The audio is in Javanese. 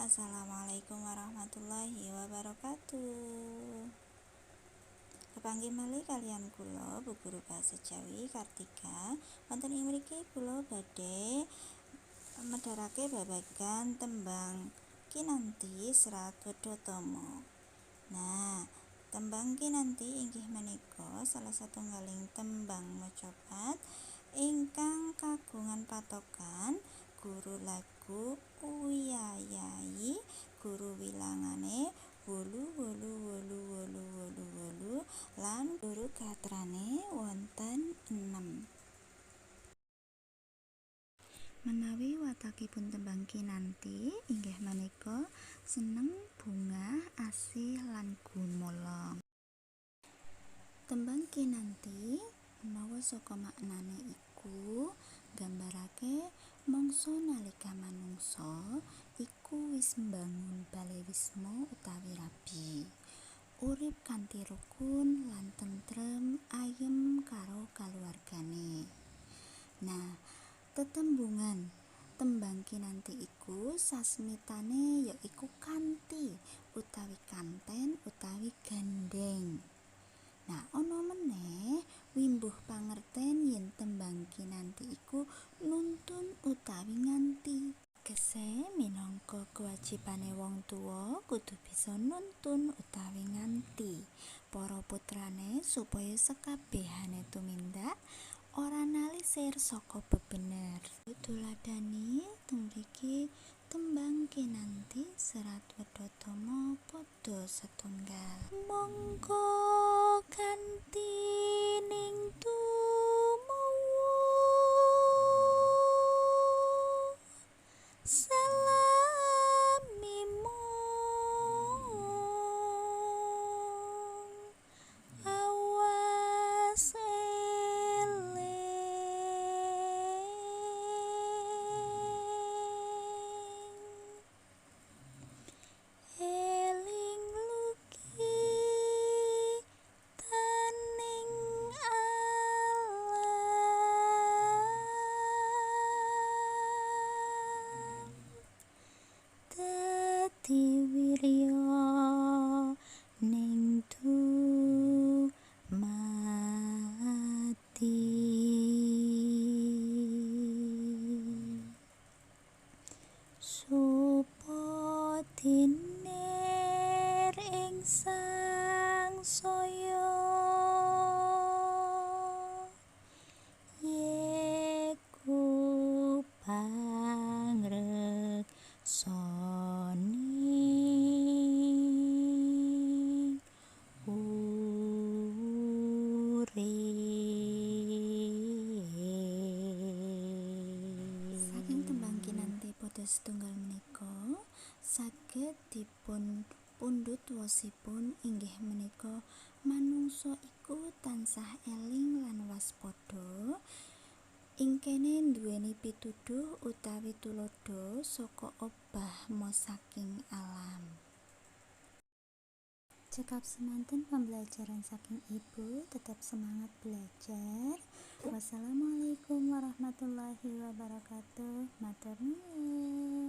Assalamualaikum warahmatullahi wabarakatuh. Kepanggih malih kalian kula Bu Guru Basa Jawi Kartika. Wonten ing mriki kula badhe medharake babagan tembang kinanti Serat Wedhatama. Nah, tembang kinanti inggih menika salah satunggaling tembang macapat ingkang kagungan patokan guru lagu Uwiyayi, guru wilangane 888888 lan guru gatrane wonten 6. Menawi watakipun tembang kinanti inggih menika seneng, bungah, asih lan gumolong. Tembang kinanti menawa saka maknane iku gambarake mangsa nalika manungsa iku wis mbangun balewisma utawi rabi, urip kanthi rukun lan tentrem ayem karo kaluwargane. Nah, tetembungan tembang kinanti iku sasmitane yaiku kanthi utawi kanten utawi gandeng. Nah, ana meneh wimbuh pangerten yen tembang kinanti iku nuntun utawi nganti. Kese minangka kewajibane wong tuwa kudu bisa nuntun utawi nganti para putrane supaya sekabehane tumindak ora nalisir saka bebener. Tuladhani teng mriki tembang kinanti Serat Wedhatama padha setunggal. Monggo kanthi ning tumawa salamimu awas eling luki taning alam dadi wirya ning dumati. Supodiner ing sangsaya yeku pangreksaning urip. Saking tembang kinanti padha setunggal menika saged dipun pundhut wosipun inggih menika manungsa iku tansah eling lan waspada ing kene nduweni pituduh utawi tuladha saka obah ma saking alam. Cekap semanten pembelajaran saking ibu, tetap semangat belajar. Wassalamualaikum warahmatullahi wabarakatuh. Matur nuwun.